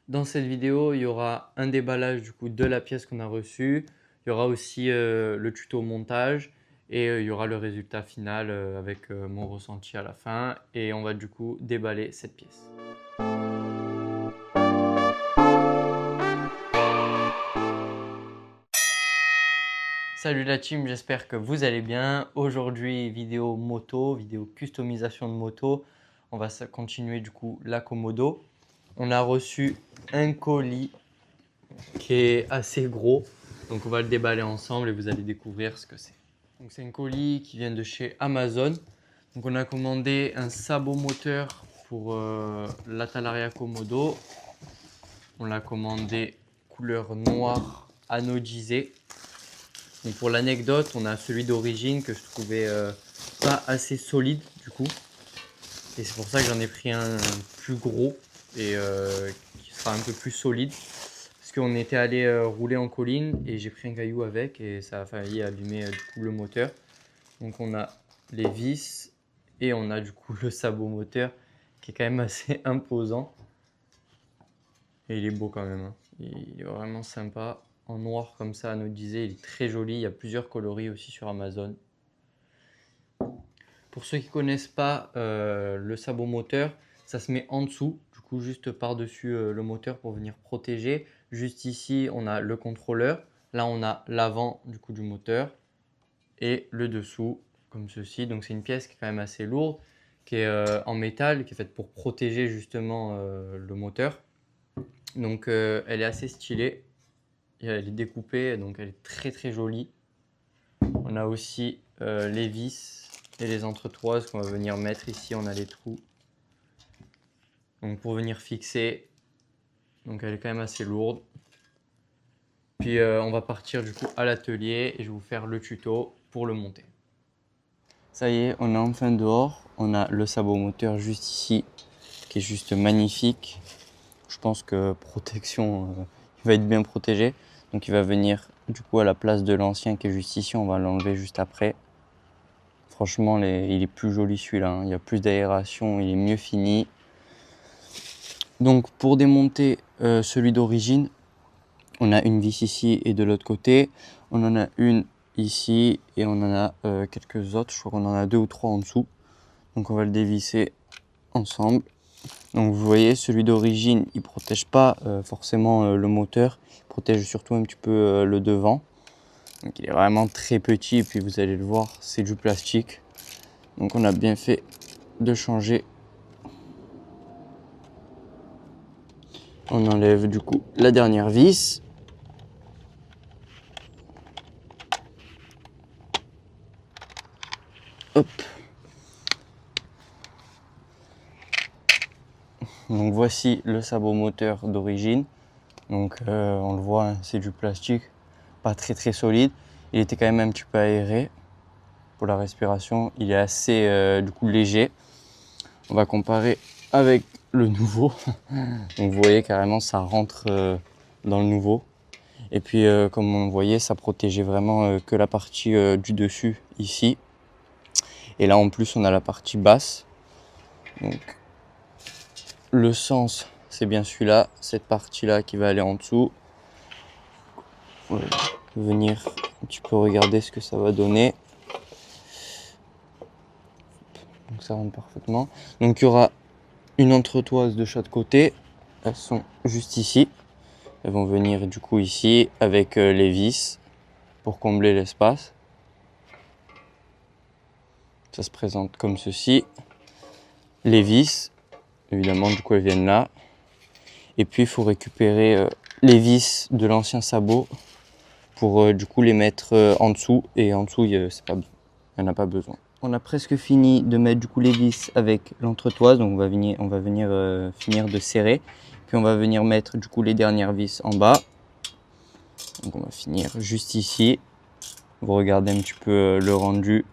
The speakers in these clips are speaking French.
Dans cette vidéo, il y aura un déballage du coup de la pièce qu'on a reçue. Il y aura aussi le tuto montage et il y aura le résultat final avec mon ressenti à la fin. Et on va du coup déballer cette pièce. Salut la team, j'espère que vous allez bien. Aujourd'hui, vidéo moto, vidéo customisation de moto. On va continuer du coup la Komodo. On a reçu un colis qui est assez gros. Donc on va le déballer ensemble et vous allez découvrir ce que c'est. Donc c'est un colis qui vient de chez Amazon. Donc on a commandé un sabot moteur pour l'Atalaria Komodo. On l'a commandé couleur noire anodisée. Donc pour l'anecdote, on a celui d'origine que je trouvais pas assez solide du coup. Et c'est pour ça que j'en ai pris un plus gros et qui sera un peu plus solide. Parce qu'on était allé rouler en colline et j'ai pris un caillou avec et ça a failli allumer du coup le moteur. Donc on a les vis et on a du coup le sabot moteur qui est quand même assez imposant. Et il est beau quand même, hein. Il est vraiment sympa. En noir comme ça, anodisé, il est très joli. Il y a plusieurs coloris aussi sur Amazon. Pour ceux qui ne connaissent pas le sabot moteur, ça se met en dessous, du coup juste par-dessus le moteur pour venir protéger. Juste ici, on a le contrôleur. Là, on a l'avant du coup du moteur et le dessous comme ceci. Donc c'est une pièce qui est quand même assez lourde, qui est en métal, qui est faite pour protéger justement le moteur. Donc elle est assez stylée. Elle est découpée, donc elle est très très jolie. On a aussi les vis et les entretoises qu'on va venir mettre ici. On a les trous. Donc pour venir fixer. Donc elle est quand même assez lourde. Puis on va partir du coup à l'atelier et je vais vous faire le tuto pour le monter. Ça y est, on est enfin dehors. On a le sabot moteur juste ici qui est juste magnifique. Je pense que protection, il va être bien protégé. Donc il va venir du coup à la place de l'ancien qui est juste ici. On va l'enlever juste après. Franchement, il est plus joli celui-là, hein. Il y a plus d'aération, il est mieux fini. Donc pour démonter celui d'origine, on a une vis ici et de l'autre côté. On en a une ici et on en a quelques autres. Je crois qu'on en a 2 ou 3 en dessous. Donc on va le dévisser ensemble. Donc vous voyez, celui d'origine, il ne protège pas forcément le moteur. Il protège surtout un petit peu le devant. Donc il est vraiment très petit et puis vous allez le voir, c'est du plastique. Donc on a bien fait de changer. On enlève du coup la dernière vis. Hop. Donc voici le sabot moteur d'origine. Donc on le voit, hein, c'est du plastique, pas très très solide. Il était quand même un petit peu aéré pour la respiration. Il est assez du coup léger. On va comparer avec le nouveau. Donc vous voyez carrément ça rentre dans le nouveau. Et puis comme on voyait, ça protégeait vraiment que la partie du dessus ici. Et là en plus on a la partie basse. Donc le sens c'est bien celui-là, cette partie-là qui va aller en dessous. On va venir un petit peu regarder ce que ça va donner. Donc ça rentre parfaitement. Donc il y aura une entretoise de chaque côté. Elles sont juste ici. Elles vont venir du coup ici avec les vis pour combler l'espace. Ça se présente comme ceci. Les vis, évidemment, du coup elles viennent là. Et puis il faut récupérer les vis de l'ancien sabot pour du coup les mettre en dessous. Et en dessous, il n'y en a pas besoin. On a presque fini de mettre du coup les vis avec l'entretoise. Donc on va venir finir de serrer. Puis on va venir mettre du coup les dernières vis en bas. Donc on va finir juste ici. Vous regardez un petit peu le rendu.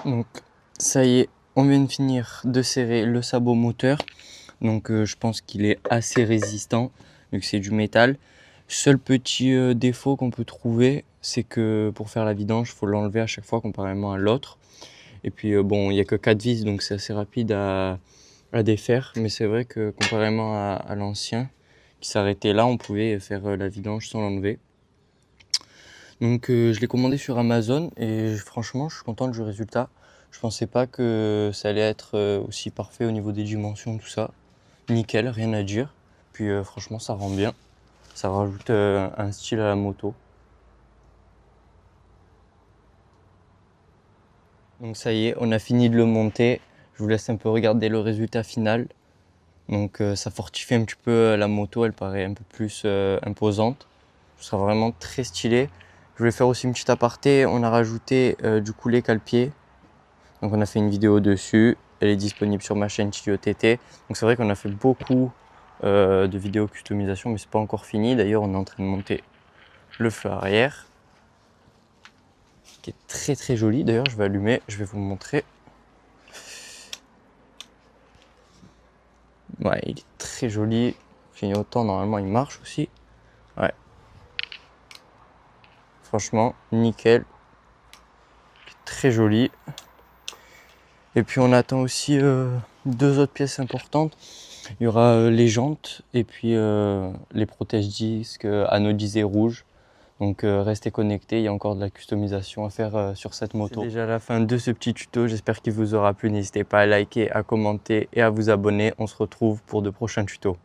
Donc ça y est, on vient de finir de serrer le sabot moteur. Donc je pense qu'il est assez résistant vu que c'est du métal. Seul petit défaut qu'on peut trouver, c'est que pour faire la vidange, il faut l'enlever à chaque fois comparément à l'autre. Et puis bon, il n'y a que 4 vis, donc c'est assez rapide à défaire. Mais c'est vrai que comparément à l'ancien qui s'arrêtait là, on pouvait faire la vidange sans l'enlever. Donc je l'ai commandé sur Amazon et franchement, je suis content du résultat. Je pensais pas que ça allait être aussi parfait au niveau des dimensions, tout ça. Nickel, rien à dire. Puis franchement, ça rend bien. Ça rajoute un style à la moto. Donc ça y est, on a fini de le monter. Je vous laisse un peu regarder le résultat final. Donc ça fortifie un petit peu la moto, elle paraît un peu plus imposante. Ce sera vraiment très stylé. Je voulais faire aussi une petite aparté. On a rajouté du coulet cale-pied. Donc on a fait une vidéo dessus. Elle est disponible sur ma chaîne Chilio TT. Donc c'est vrai qu'on a fait beaucoup de vidéos customisation, mais c'est pas encore fini. D'ailleurs, on est en train de monter le feu arrière, qui est très très joli. D'ailleurs, je vais allumer, je vais vous montrer. Ouais, il est très joli. Clignotant, normalement, il marche aussi. Ouais. Franchement, nickel. Très joli. Et puis on attend aussi deux autres pièces importantes. Il y aura les jantes et puis les protège-disques anodisés rouges. Donc restez connectés, il y a encore de la customisation à faire sur cette moto. C'est déjà la fin de ce petit tuto, j'espère qu'il vous aura plu. N'hésitez pas à liker, à commenter et à vous abonner. On se retrouve pour de prochains tutos.